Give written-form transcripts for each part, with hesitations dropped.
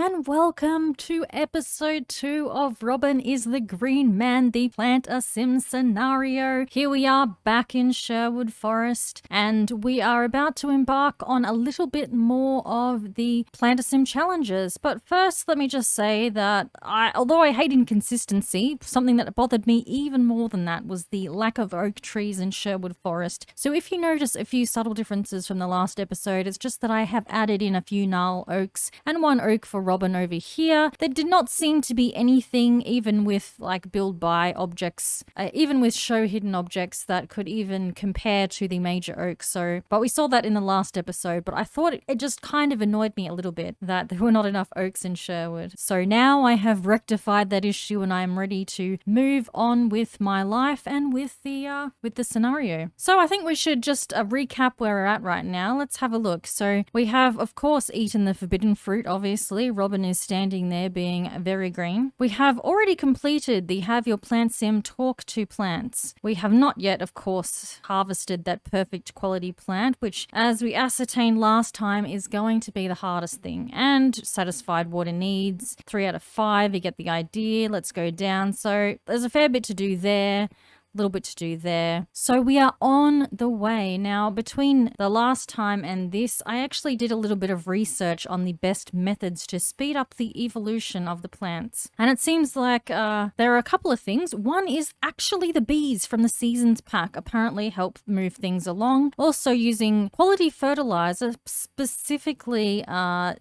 and welcome to episode 2 of Robin is the Green Man, the PlantSim scenario. Here we are back in Sherwood Forest, and we are about to embark on a little bit more of the PlantSim challenges. But first, let me just say that although I hate inconsistency, something that bothered me even more than that was the lack of oak trees in Sherwood Forest. So if you notice a few subtle differences from the last episode, it's just that I have added in a few gnarl oaks and one oak for Robin over here. There did not seem to be anything, even with like build by objects, even with show hidden objects that could even compare to the major oak. But we saw that in the last episode, but I thought it just kind of annoyed me a little bit that there were not enough oaks in Sherwood. So now I have rectified that issue and I'm ready to move on with my life and with the scenario. So I think we should just recap where we're at right now. Let's have a look. So we have, of course, eaten the forbidden fruit, obviously. Robin is standing there being very green. We have already completed the Have Your PlantSim Talk to Plants. We have not yet, of course, harvested that perfect quality plant, which, as we ascertained last time, is going to be the hardest thing. And satisfied water needs. 3 out of 5, you get the idea. Let's go down. So there's a fair bit to do there. Little bit to do there. So we are on the way. Now, between the last time and this, I actually did a little bit of research on the best methods to speed up the evolution of the plants. And it seems like there are a couple of things. One is actually the bees from the Seasons pack apparently help move things along. Also using quality fertilizer, specifically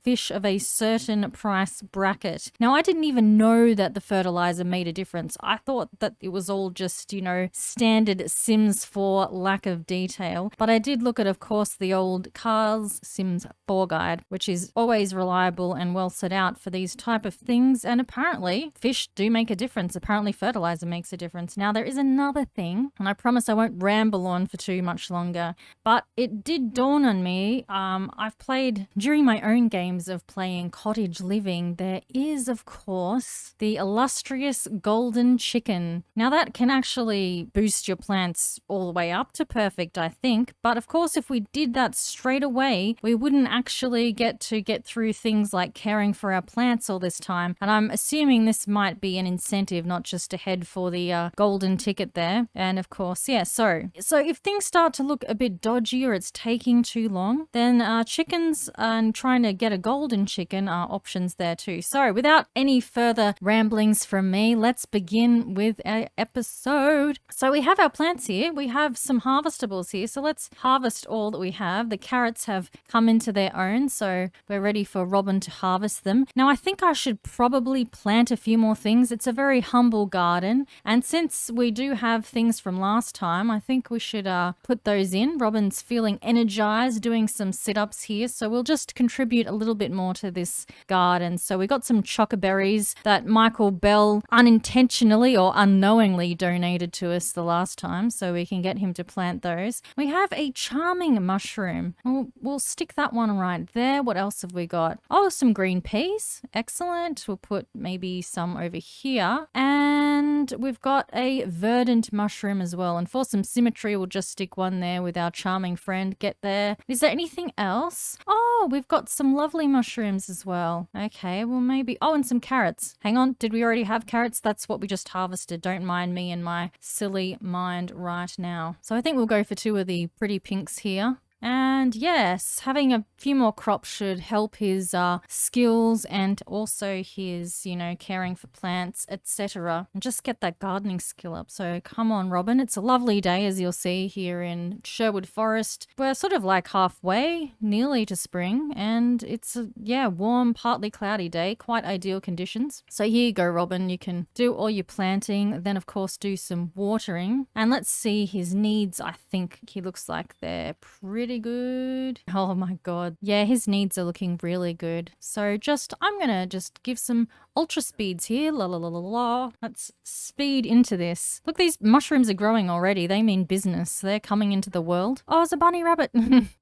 fish of a certain price bracket. Now, I didn't even know that the fertilizer made a difference. I thought that it was all just, standard Sims 4 lack of detail. But I did look at, of course, the old Carl's Sims 4 guide, which is always reliable and well set out for these type of things. And apparently, fish do make a difference. Apparently, fertilizer makes a difference. Now, there is another thing, and I promise I won't ramble on for too much longer, but it did dawn on me. I've played, during my own games of playing cottage living, there is, of course, the illustrious golden chicken. Now, that can actually boost your plants all the way up to perfect, I think. But of course, if we did that straight away, we wouldn't actually get through things like caring for our plants all this time. And I'm assuming this might be an incentive, not just to head for the golden ticket there. And of course, yeah, so if things start to look a bit dodgy or it's taking too long, then chickens and trying to get a golden chicken are options there too. So without any further ramblings from me, let's begin with our episode. So we have our plants here. We have some harvestables here. So let's harvest all that we have. The carrots have come into their own, so we're ready for Robin to harvest them. Now, I think I should probably plant a few more things. It's a very humble garden. And since we do have things from last time, I think we should put those in. Robin's feeling energized, doing some sit-ups here. So we'll just contribute a little bit more to this garden. So we got some chocoberries that Michael Bell unintentionally or unknowingly donated to us the last time, so we can get him to plant those. We have a charming mushroom. We'll stick that one right there. What else have we got? Oh, some green peas. Excellent. We'll put maybe some over here. And we've got a verdant mushroom as well. And for some symmetry, we'll just stick one there with our charming friend. Get there. Is there anything else? Oh, we've got some lovely mushrooms as well. Okay, well maybe... Oh, and some carrots. Hang on. Did we already have carrots? That's what we just harvested. Don't mind me and my silly mind right now. So I think we'll go for 2 of the pretty pinks here. And yes, having a few more crops should help his skills and also his, caring for plants, etc. And just get that gardening skill up. So come on, Robin. It's a lovely day, as you'll see here in Sherwood Forest. We're sort of like halfway, nearly to spring. And it's a, warm, partly cloudy day. Quite ideal conditions. So here you go, Robin. You can do all your planting. Then, of course, do some watering. And let's see his needs. I think he looks like they're pretty good. Oh my god. Yeah, his needs are looking really good. So I'm gonna just give some ultra speeds here. La la la la la. Let's speed into this. Look, these mushrooms are growing already. They mean business. They're coming into the world. Oh, it's a bunny rabbit.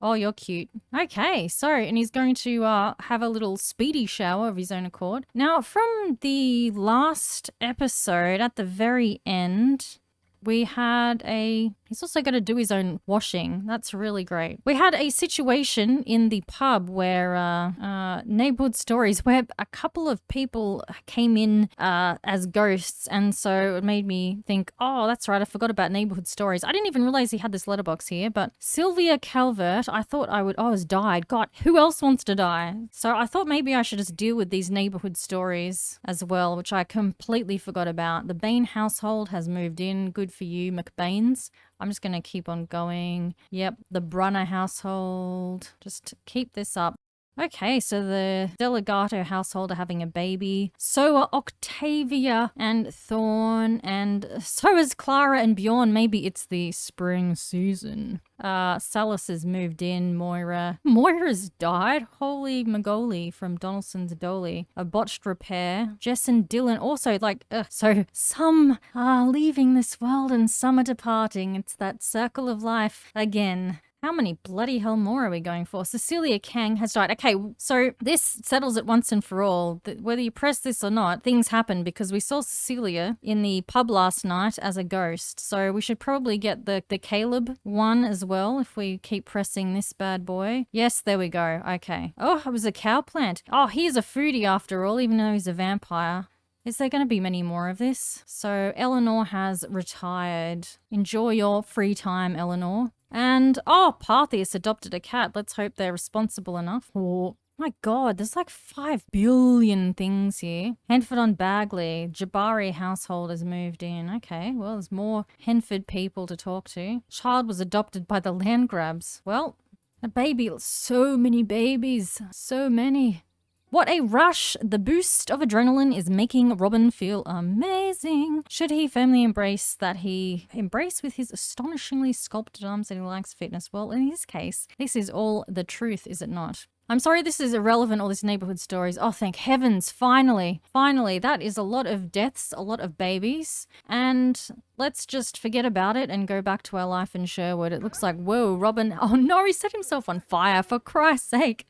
Oh, you're cute. Okay, so, and he's going to have a little speedy shower of his own accord. Now, from the last episode, at the very end, he's also got to do his own washing. That's really great. We had a situation in the pub where, neighborhood stories, where a couple of people came in as ghosts. And so it made me think, oh, that's right, I forgot about neighborhood stories. I didn't even realize he had this letterbox here, but Sylvia Calvert, I thought has died. God, who else wants to die? So I thought maybe I should just deal with these neighborhood stories as well, which I completely forgot about. The Bain household has moved in. Good for you, McBains. I'm just going to keep on going. Yep, the Brunner household. Just keep this up. Okay, so the Delegato household are having a baby. So are Octavia and Thorn, and so is Clara and Bjorn. Maybe it's the spring season. Salas has moved in. Moira's died. Holy Magoli from Donaldson's Dolly. A botched repair. Jess and Dylan also, so some are leaving this world and some are departing. It's that circle of life again. How many bloody hell more are we going for? Cecilia Kang has died. Okay, so this settles it once and for all. Whether you press this or not, things happen because we saw Cecilia in the pub last night as a ghost. So we should probably get the Caleb one as well if we keep pressing this bad boy. Yes, there we go. Okay. Oh, it was a cow plant. Oh, he's a foodie after all, even though he's a vampire. Is there going to be many more of this? So Eleanor has retired. Enjoy your free time, Eleanor. And, Parthius adopted a cat. Let's hope they're responsible enough. Oh, my God, there's like 5 billion things here. Henford on Bagley. Jabari household has moved in. Okay, well, there's more Henford people to talk to. Child was adopted by the Landgrabs. Well, a baby. So many babies. So many. What a rush! The boost of adrenaline is making Robin feel amazing. Should he firmly embrace with his astonishingly sculpted arms that he likes fitness? Well, in his case, this is all the truth, is it not? I'm sorry this is irrelevant, all these neighborhood stories. Oh, thank heavens, finally. Finally, that is a lot of deaths, a lot of babies. And let's just forget about it and go back to our life in Sherwood. It looks like, whoa, Robin, oh no, he set himself on fire, for Christ's sake.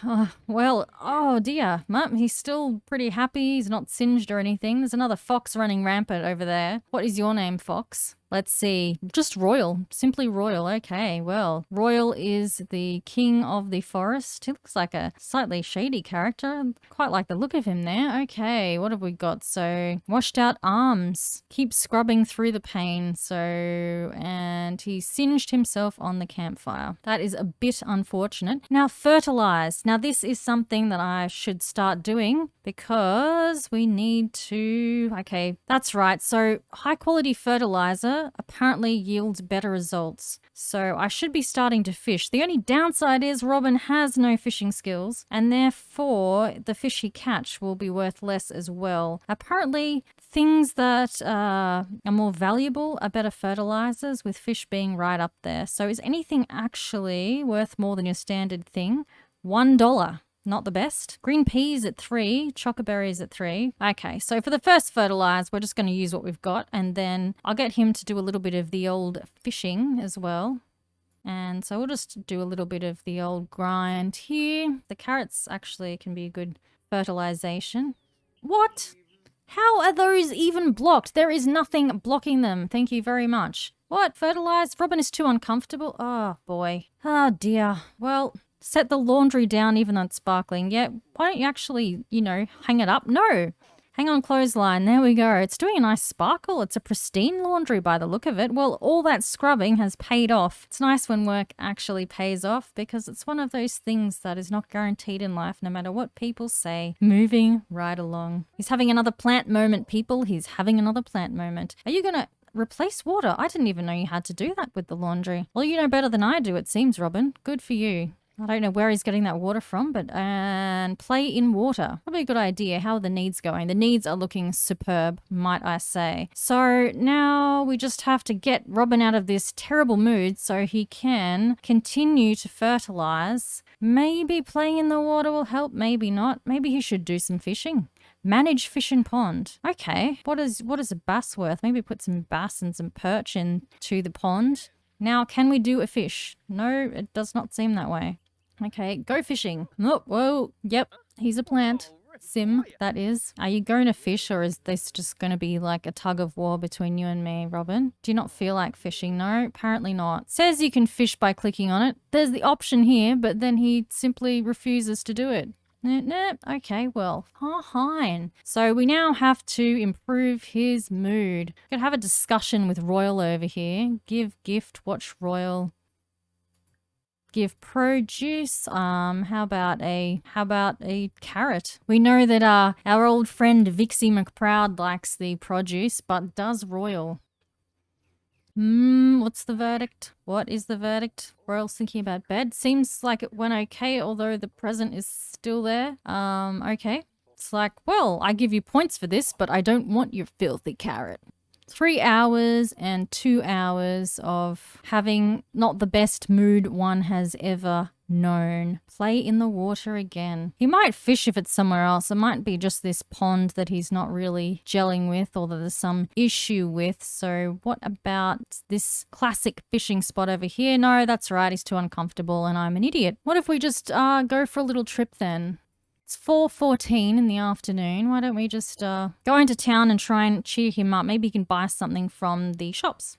Oh dear. He's still pretty happy. He's not singed or anything. There's another fox running rampant over there. What is your name, Fox? Let's see. Just Royal. Simply Royal. Okay, well, Royal is the king of the forest. He looks like a slightly shady character. Quite like the look of him there. Okay, what have we got? So, washed out arms. Keep scrubbing through the pain. And he singed himself on the campfire. That is a bit unfortunate. Now, fertilize. Now, this is something that I should start doing because we need to... Okay, that's right. So, high quality fertilizer apparently yields better results. So I should be starting to fish. The only downside is Robin has no fishing skills, and therefore the fish he catch will be worth less as well. Apparently things that are more valuable are better fertilizers, with fish being right up there. So is anything actually worth more than your standard thing? $1. Not the best. Green peas at 3, chocoberries at 3. Okay, so for the first fertilize, we're just going to use what we've got, and then I'll get him to do a little bit of the old fishing as well. And so we'll just do a little bit of the old grind here. The carrots actually can be a good fertilization. What? How are those even blocked? There is nothing blocking them. Thank you very much. What? Fertilize? Robin is too uncomfortable. Oh, boy. Oh, dear. Well... Set the laundry down even though it's sparkling. Yeah, why don't you actually, hang it up? No. Hang on clothesline. There we go. It's doing a nice sparkle. It's a pristine laundry by the look of it. Well, all that scrubbing has paid off. It's nice when work actually pays off because it's one of those things that is not guaranteed in life no matter what people say. Moving right along. He's having another plant moment, people. He's having another plant moment. Are you going to... replace water? I didn't even know you had to do that with the laundry. Well, you know better than I do, it seems, Robin. Good for you. I don't know where he's getting that water from, and play in water. Probably a good idea. How are the needs going? The needs are looking superb, might I say. So now we just have to get Robin out of this terrible mood so he can continue to fertilize. Maybe playing in the water will help, maybe not. Maybe he should do some fishing. Manage fish and pond. Okay, what is a bass worth? Maybe put some bass and some perch into the pond. Now, can we do a fish? No, it does not seem that way. Okay, go fishing. Oh, whoa, yep, he's a plant. Sim, that is. Are you going to fish, or is this just going to be like a tug of war between you and me, Robin? Do you not feel like fishing? No, apparently not. Says you can fish by clicking on it. There's the option here, but then he simply refuses to do it. Nah, okay, well, fine. So we now have to improve his mood. Could have a discussion with Royal over here. Give gift, watch Royal. Give produce. How about a carrot? We know that our old friend Vixie McProud likes the produce, but does Royal? What's the verdict? What is the verdict? Royal's thinking about bed. Seems like it went okay, although the present is still there. Okay. It's like, well, I give you points for this, but I don't want your filthy carrot. 3 hours and 2 hours of having not the best mood one has ever known. Play in the water again. He might fish if it's somewhere else. It might be just this pond that he's not really gelling with, or that there's some issue with. So what about this classic fishing spot over here? No, that's right. He's too uncomfortable and I'm an idiot. What if we just go for a little trip then? It's 4:14 in the afternoon. Why don't we just go into town and try and cheer him up? Maybe he can buy something from the shops.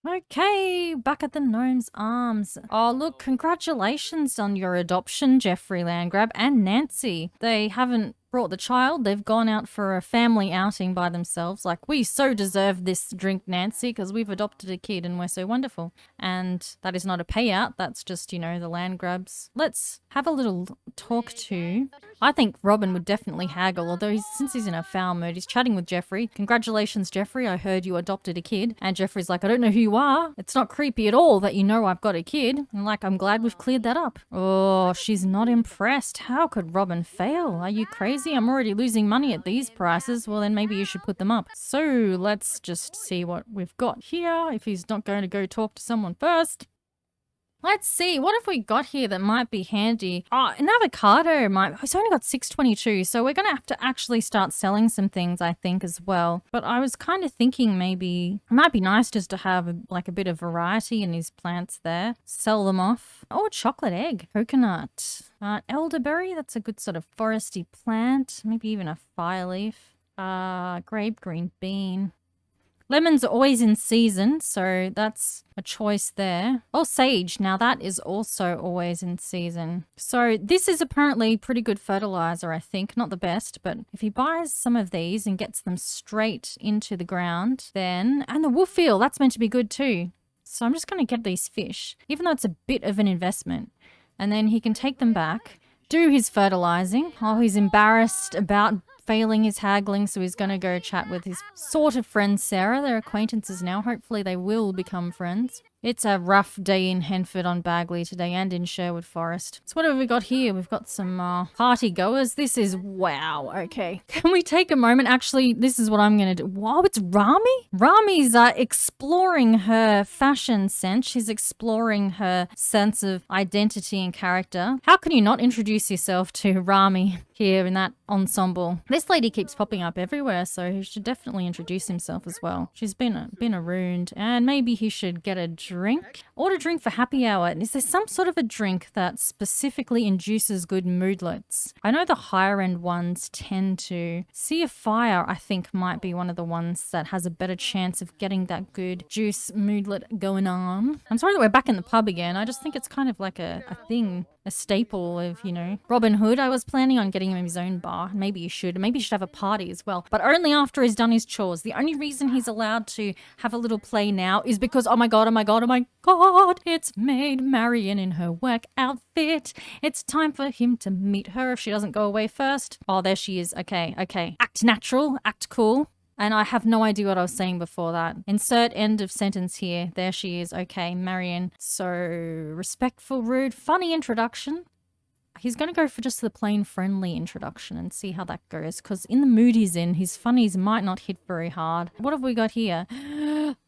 Okay, back at the Gnomes Arms. Oh, look, congratulations on your adoption, Jeffrey Landgrab and Nancy. They haven't brought the child. They've gone out for a family outing by themselves. Like, we so deserve this drink, Nancy, because we've adopted a kid and we're so wonderful. And that is not a payout. That's just, you know, the Landgrabs. Let's have a little talk to... I think Robin would definitely haggle, although since he's in a foul mood, he's chatting with Jeffrey. Congratulations, Jeffrey. I heard you adopted a kid. And Jeffrey's like, I don't know who you are. It's not creepy at all that you know I've got a kid. And like, I'm glad we've cleared that up. Oh, she's not impressed. How could Robin fail? Are you crazy? I'm already losing money at these prices. Well, then maybe you should put them up. So let's just see what we've got here. If he's not going to go talk to someone first. Let's see, what have we got here that might be handy? Oh, an avocado might... It's only got 6.22, so we're going to have to actually start selling some things, I think, as well. But I was kind of thinking maybe it might be nice just to have a bit of variety in his plants there. Sell them off. Oh, chocolate egg. Coconut. Elderberry, that's a good sort of foresty plant. Maybe even a fire leaf. Grape green bean. Lemons are always in season, so that's a choice there. Oh, sage. Now that is also always in season. So this is apparently pretty good fertilizer, I think. Not the best, but if he buys some of these and gets them straight into the ground, then... And the wolf eel, that's meant to be good too. So I'm just going to get these fish, even though it's a bit of an investment. And then he can take them back, do his fertilizing. Oh, he's embarrassed about failing his haggling, so he's going to go chat with his sort of friend Sarah. They're acquaintances now. Hopefully they will become friends. It's a rough day in Henford on Bagley today and in Sherwood Forest. So what have we got here? We've got some party goers. This is wow. Okay. Can we take a moment? Actually, this is what I'm going to do. Wow, it's Rami? Rami's exploring her fashion sense. She's exploring her sense of identity and character. How can you not introduce yourself to Rami here in that ensemble? This lady keeps popping up everywhere, so he should definitely introduce himself as well. She's been around, and maybe he should get a drink. Order drink for happy hour. Is there some sort of a drink that specifically induces good moodlets? I know the higher end ones tend to. Sea of Fire, I think, might be one of the ones that has a better chance of getting that good juice moodlet going on. I'm sorry that we're back in the pub again. I just think it's kind of like a thing. A staple of, you know, Robin Hood. I was planning on getting him his own bar. Maybe you should. Maybe you should have a party as well. But only after he's done his chores. The only reason he's allowed to have a little play now is because, oh my god, it's Maid Marian in her work outfit. It's time for him to meet her if she doesn't go away first. Oh, there she is. Okay. Act natural, act cool. And I have no idea what I was saying before that. Insert end of sentence here. There she is. Okay, Marion. So, respectful, rude, funny introduction. He's going to go for just the plain friendly introduction and see how that goes. Because in the mood he's in, his funnies might not hit very hard. What have we got here?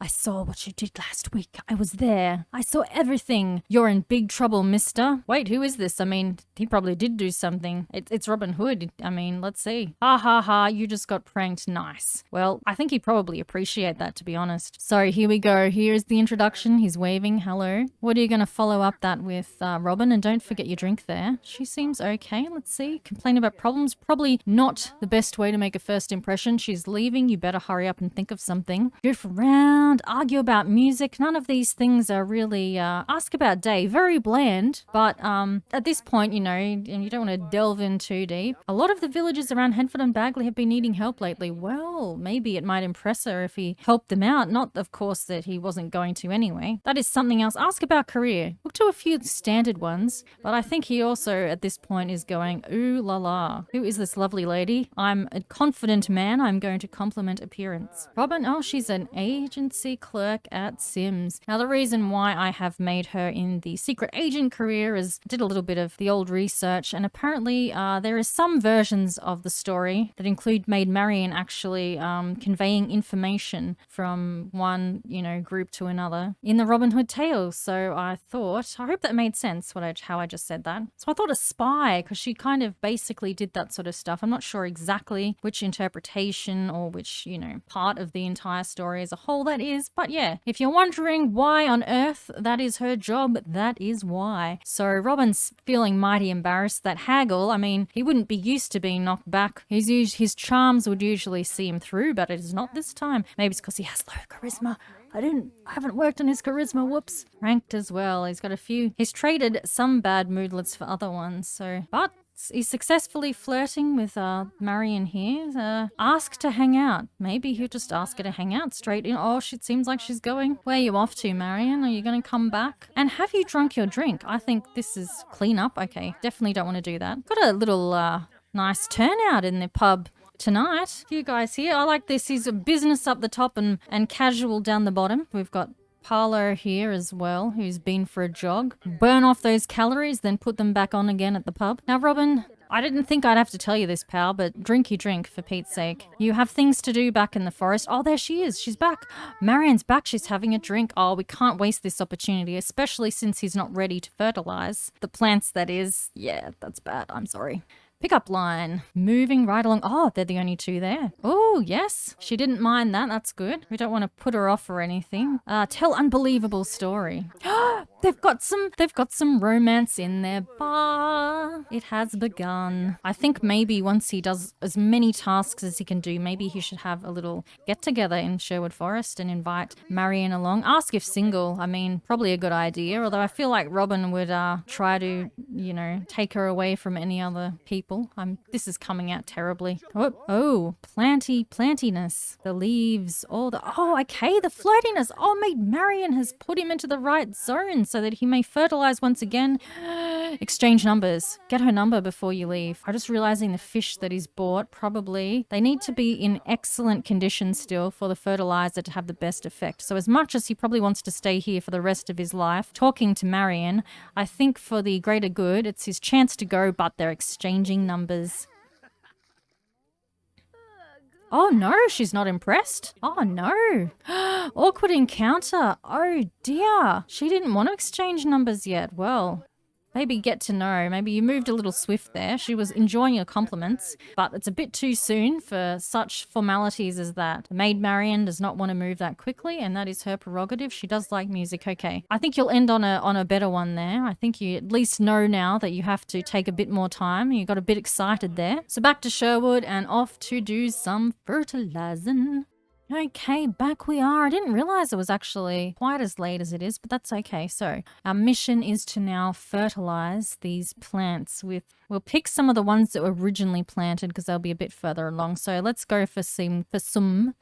I saw what you did last week. I was there. I saw everything. You're in big trouble, mister. Wait, who is this? I mean, he probably did do something. It's Robin Hood. I mean, let's see. Ha ha ha, you just got pranked. Nice. Well, I think he'd probably appreciate that, to be honest. So here we go. Here's the introduction. He's waving. Hello. What are you going to follow up that with, Robin? And don't forget your drink there. She seems okay. Let's see. Complain about problems. Probably not the best way to make a first impression. She's leaving. You better hurry up and think of something. Goof around. Argue about music. None of these things are really, ask about day. Very bland. But at this point, you know, and you don't want to delve in too deep. A lot of the villagers around Henford and Bagley have been needing help lately. Well, maybe it might impress her if he helped them out. Not, of course, that he wasn't going to anyway. That is something else. Ask about career. Look to a few standard ones. But I think he also, at this point, is going, ooh la la. Who is this lovely lady? I'm a confident man. I'm going to compliment appearance. Robin, oh, she's an agency clerk at Sims. Now, the reason why I have made her in the secret agent career is I did a little bit of the old research, and apparently there is some versions of the story that include Maid Marian actually conveying information from one, you know, group to another in the Robin Hood tales. So I hope that made sense how I just said that. So I thought a spy, because she kind of basically did that sort of stuff. I'm not sure exactly which interpretation or which, you know, part of the entire story as a whole that is, but yeah, if you're wondering why on earth that is her job, that is why. So Robin's feeling mighty embarrassed that Haggle, I mean, he wouldn't be used to being knocked back. His charms would usually see him through, but it is not this time. Maybe it's because he has low charisma. I haven't worked on his charisma, whoops. Ranked as well. He's traded some bad moodlets for other ones, so, but he's successfully flirting with Marion here. Ask to hang out. Maybe he'll just ask her to hang out straight in. Oh, it seems like she's going. Where are you off to, Marion? Are you going to come back? And have you drunk your drink? I think this is clean up. Okay, definitely don't want to do that. Got a little nice turnout in the pub tonight. You guys here, I like this. He's a business up the top and casual down the bottom. We've got Parlo here as well, who's been for a jog. Burn off those calories, then put them back on again at the pub. Now, Robin, I didn't think I'd have to tell you this, pal, but drink your drink, for Pete's sake. You have things to do back in the forest. Oh, there she is. She's back. Marian's back. She's having a drink. Oh, we can't waste this opportunity, especially since he's not ready to fertilize the plants, that is. Yeah, that's bad. I'm sorry. Pickup line. Moving right along. Oh, they're the only two there. Oh, yes. She didn't mind that. That's good. We don't want to put her off or anything. Tell unbelievable story. They've got some romance in their bar. It has begun. I think maybe once he does as many tasks as he can do, maybe he should have a little get together in Sherwood Forest and invite Marion along. Ask if single. I mean, probably a good idea, although I feel like Robin would try to, you know, take her away from any other people. This is coming out terribly. Oh, plantiness. The leaves, okay, the flirtiness. Oh, Maid Marian has put him into the right zone so that he may fertilize once again. Exchange numbers. Get her number before you leave. I'm just realizing the fish that he's bought, probably, they need to be in excellent condition still for the fertilizer to have the best effect. So as much as he probably wants to stay here for the rest of his life, talking to Marion, I think for the greater good, it's his chance to go, but they're exchanging numbers. Oh no, she's not impressed. Oh no. Awkward encounter. Oh dear. She didn't want to exchange numbers yet. Well, maybe get to know. Maybe you moved a little swift there. She was enjoying your compliments, but it's a bit too soon for such formalities as that. Maid Marian does not want to move that quickly, and that is her prerogative. She does like music. Okay. I think you'll end on a better one there. I think you at least know now that you have to take a bit more time. You got a bit excited there. So back to Sherwood and off to do some fertilizing. Okay, back we are. I didn't realize it was actually quite as late as it is, but that's okay. So our mission is to now fertilize these plants with, we'll pick some of the ones that were originally planted because they'll be a bit further along. So let's go for simsum.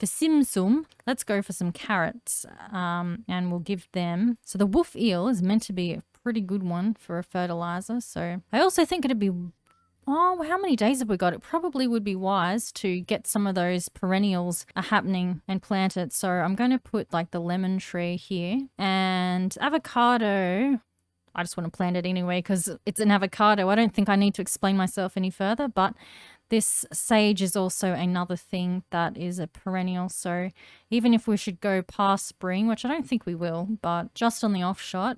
Let's go for some carrots, and we'll give them. So the wolf eel is meant to be a pretty good one for a fertilizer. So I also think it'd be, oh, how many days have we got? It probably would be wise to get some of those perennials happening and plant it. So I'm going to put like the lemon tree here, and avocado. I just want to plant it anyway because it's an avocado. I don't think I need to explain myself any further, but This sage is also another thing that is a perennial, so even if we should go past spring, which I don't think we will, but just on the off shot,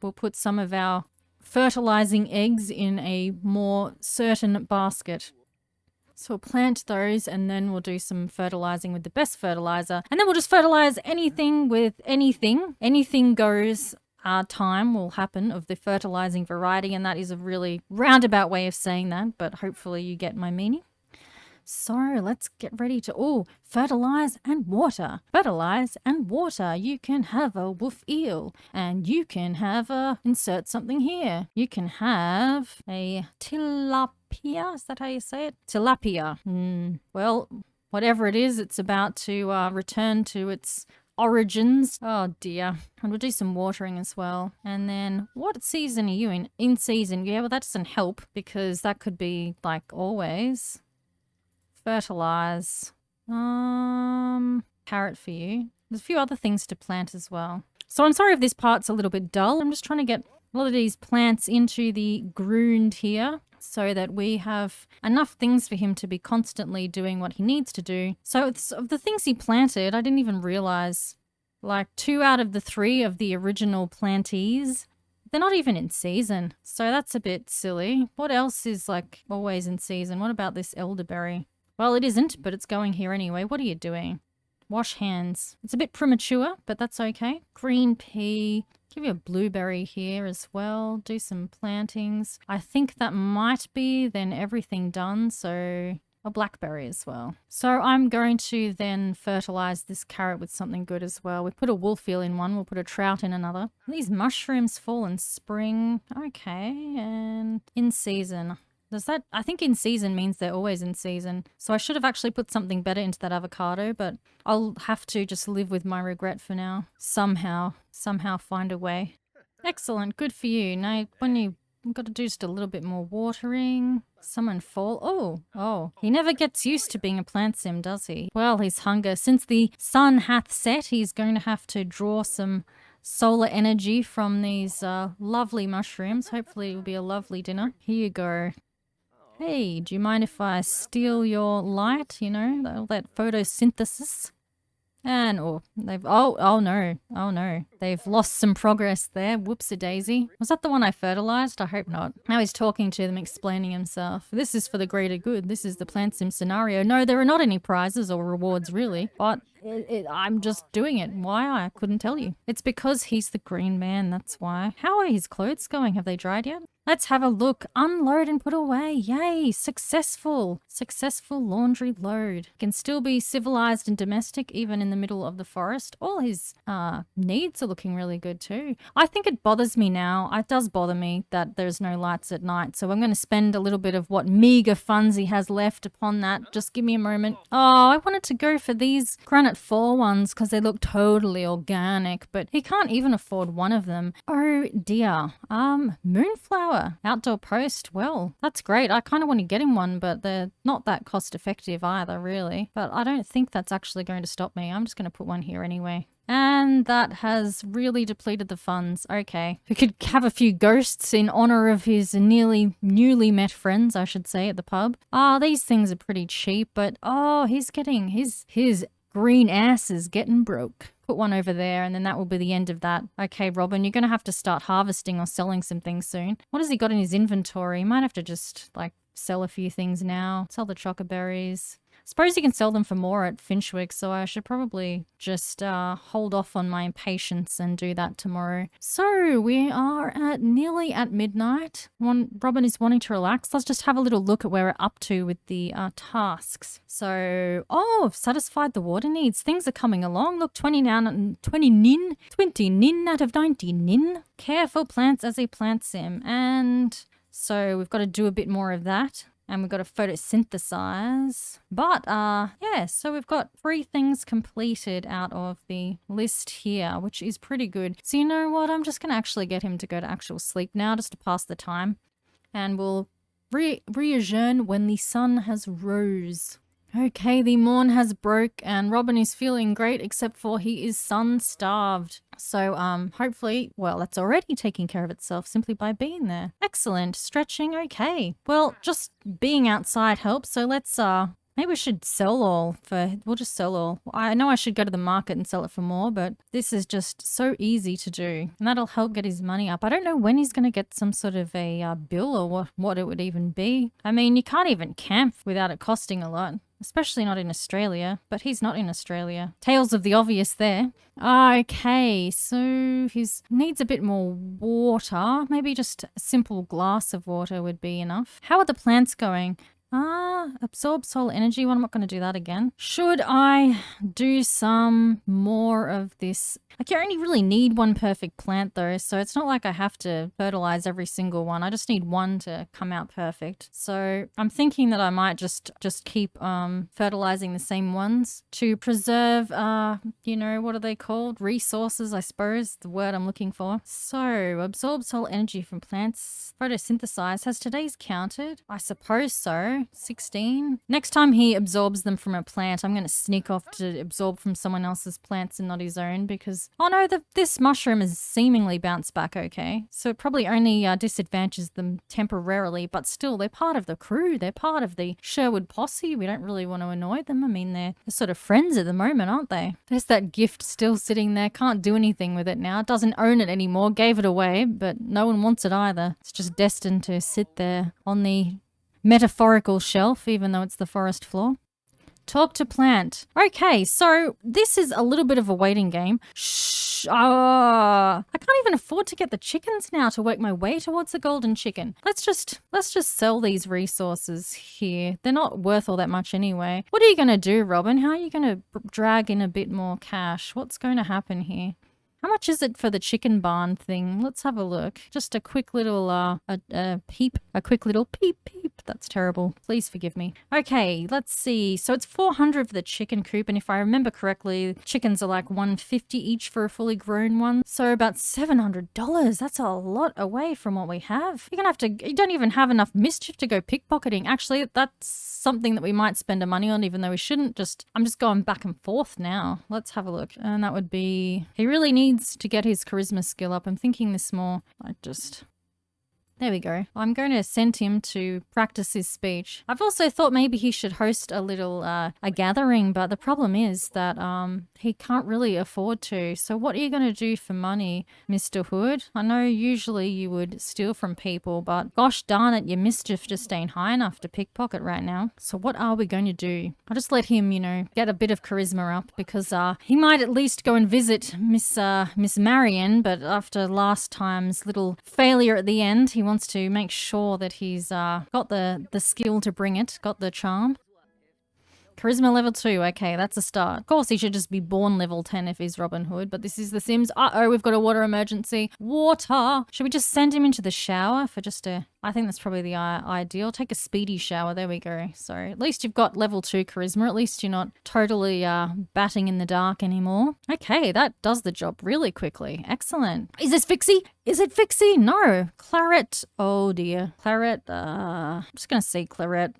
we'll put some of our fertilizing eggs in a more certain basket. So we'll plant those and then we'll do some fertilizing with the best fertilizer. And then we'll just fertilize anything with anything. Anything goes. Time will happen of the fertilizing variety, and that is a really roundabout way of saying that, but hopefully you get my meaning. So let's get ready to, fertilize and water. Fertilize and water. You can have a wolf eel, and you can have insert something here. You can have a tilapia. Is that how you say it? Tilapia. Well, whatever it is, it's about to return to its origins. Oh dear. And we'll do some watering as well. And then what season are you in? In season. Yeah, well that doesn't help because that could be like always. Fertilize. Carrot for you. There's a few other things to plant as well. So I'm sorry if this part's a little bit dull. I'm just trying to get a lot of these plants into the ground here, so that we have enough things for him to be constantly doing what he needs to do. So of the things he planted, I didn't even realize, like 2 out of the 3 of the original plantees, they're not even in season. So that's a bit silly. What else is like always in season? What about this elderberry? Well, it isn't, but it's going here anyway. What are you doing? Wash hands. It's a bit premature, but that's okay. Green pea. Give you a blueberry here as well. Do some plantings. I think that might be then everything done. So a blackberry as well. So I'm going to then fertilize this carrot with something good as well. We put a wolf eel in one. We'll put a trout in another. These mushrooms fall in spring. Okay. And in season. Does that, I think in season means they're always in season. So I should have actually put something better into that avocado, but I'll have to just live with my regret for now. Somehow find a way. Excellent. Good for you. Now, when you've got to do just a little bit more watering. Summon fall. Oh. He never gets used to being a PlantSim, does he? Well, his hunger. Since the sun hath set, he's going to have to draw some solar energy from these lovely mushrooms. Hopefully it will be a lovely dinner. Here you go. Hey, do you mind if I steal your light? You know, all that photosynthesis? And, oh no. They've lost some progress there. Whoops-a-daisy. Was that the one I fertilized? I hope not. Now he's talking to them, explaining himself. This is for the greater good. This is the PlantSim scenario. No, there are not any prizes or rewards, really. But I'm just doing it. Why? I couldn't tell you. It's because he's the green man, that's why. How are his clothes going? Have they dried yet? Let's have a look. Unload and put away. Yay, successful. Successful laundry load. Can still be civilized and domestic even in the middle of the forest. All his needs are looking really good too. I think it bothers me now. It does bother me that there's no lights at night. So I'm going to spend a little bit of what meager funds he has left upon that. Just give me a moment. Oh, I wanted to go for these Granite 4 ones because they look totally organic, but he can't even afford one of them. Oh dear. Moonflower. Outdoor post. Well, that's great. I kind of want to get him one, but they're not that cost effective either, really. But I don't think that's actually going to stop me. I'm just going to put one here anyway. And that has really depleted the funds. Okay. We could have a few ghosts in honor of his newly met friends, I should say, at the pub. These things are pretty cheap, but he's getting his green ass is getting broke. Put one over there, and then that will be the end of that. Okay, Robin, you're going to have to start harvesting or selling some things soon. What has he got in his inventory? He might have to just, sell a few things now. Sell the chocoberries. Suppose you can sell them for more at Finchwick, so I should probably just hold off on my impatience and do that tomorrow. So we are nearly at midnight. Robin is wanting to relax. Let's just have a little look at where we're up to with the tasks. So, I've satisfied the water needs. Things are coming along. Look, 20 nin out of 90 nin. Care for plants as a PlantSim. And so we've got to do a bit more of that. And we've got to photosynthesize. But, so we've got 3 things completed out of the list here, which is pretty good. So you know what? I'm just going to actually get him to go to actual sleep now, just to pass the time. And we'll re-adjourn when the sun has rose. Okay, the morn has broke and Robin is feeling great except for he is sun-starved. So, hopefully, well, that's already taking care of itself simply by being there. Excellent. Stretching, okay. Well, just being outside helps, so let's, maybe we should sell all we'll just sell all. I know I should go to the market and sell it for more, but this is just so easy to do. And that'll help get his money up. I don't know when he's going to get some sort of a bill or what it would even be. I mean, you can't even camp without it costing a lot. Especially not in Australia, but he's not in Australia. Tales of the obvious there. Okay, so he needs a bit more water. Maybe just a simple glass of water would be enough. How are the plants going? Absorb solar energy. Well, I'm not going to do that again. Should I do some more of this? Like, you only really need one perfect plant though, so it's not like I have to fertilize every single one. I just need one to come out perfect. So I'm thinking that I might just keep fertilizing the same ones to preserve, you know, what are they called? Resources, I suppose, the word I'm looking for. So absorb solar energy from plants. Photosynthesize. Has today's counted? I suppose so. 16. Next time he absorbs them from a plant, I'm going to sneak off to absorb from someone else's plants and not his own because, oh no, this mushroom has seemingly bounced back okay. So it probably only disadvantages them temporarily, but still, they're part of the crew. They're part of the Sherwood posse. We don't really want to annoy them. I mean, they're sort of friends at the moment, aren't they? There's that gift still sitting there. Can't do anything with it now. It doesn't own it anymore. Gave it away, but no one wants it either. It's just destined to sit there on the metaphorical shelf, even though it's the forest floor. Talk to plant. Okay, so this is a little bit of a waiting game. Shh. I can't even afford to get the chickens now to work my way towards the golden chicken. Let's just sell these resources here. They're not worth all that much anyway. What are you going to do, Robin? How are you going to drag in a bit more cash? What's going to happen here? How much is it for the chicken barn thing? Let's have a look. Just a quick little peep. A quick little peep. That's terrible. Please forgive me. Okay, let's see. So it's 400 for the chicken coop, and if I remember correctly, chickens are like 150 each for a fully grown one. So about $700. That's a lot away from what we have. You're gonna have to. You don't even have enough mischief to go pickpocketing. Actually, that's something that we might spend our money on, even though we shouldn't. I'm just going back and forth now. Let's have a look. And that would be. He really needs to get his charisma skill up. I'm thinking this more. There we go. I'm going to send him to practice his speech. I've also thought maybe he should host a little a gathering, but the problem is that he can't really afford to. So what are you going to do for money, Mr. Hood? I know usually you would steal from people, but gosh darn it, your mischief just ain't high enough to pickpocket right now. So what are we going to do? I'll just let him, you know, get a bit of charisma up because he might at least go and visit Miss Marion, but after last time's little failure at the end, he wants to make sure that he's got the skill to bring it, got the charm. Charisma level 2, okay, that's a start. Of course, he should just be born level 10 if he's Robin Hood, but this is The Sims. Uh-oh, we've got a water emergency. Water! Should we just send him into the shower for just I think that's probably the ideal. Take a speedy shower. There we go. So at least you've got level 2 charisma. At least you're not totally batting in the dark anymore. Okay, that does the job really quickly. Excellent. Is this Fixie? Is it Fixie? No. Claret. Oh dear. Claret. I'm just going to say Claret.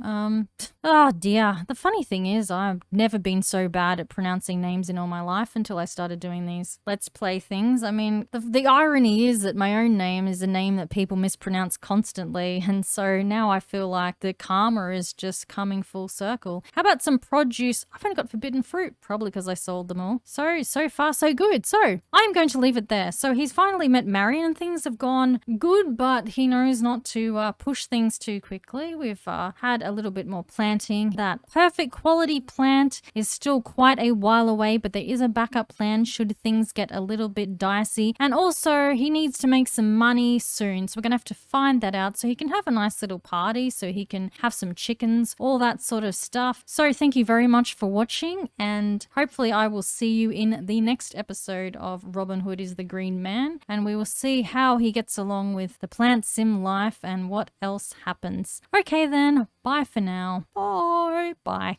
Oh dear. The funny thing is I've never been so bad at pronouncing names in all my life until I started doing these Let's Play things. I mean, the irony is that my own name is a name that people mispronounce constantly, and so now I feel like the karma is just coming full circle. How about some produce? I've only got forbidden fruit, probably because I sold them all. So far so good. So I'm going to leave it there. So he's finally met Marion and things have gone good, but he knows not to push things too quickly. We've had a little bit more planting. That perfect quality plant is still quite a while away, but there is a backup plan should things get a little bit dicey. And also he needs to make some money soon, so we're gonna have to find that out so he can have a nice little party, so he can have some chickens, all that sort of stuff. So thank you very much for watching, and hopefully I will see you in the next episode of Robin Hood is the Green Man, and we will see how he gets along with the PlantSim life and what else happens. Okay then, bye for now. Bye.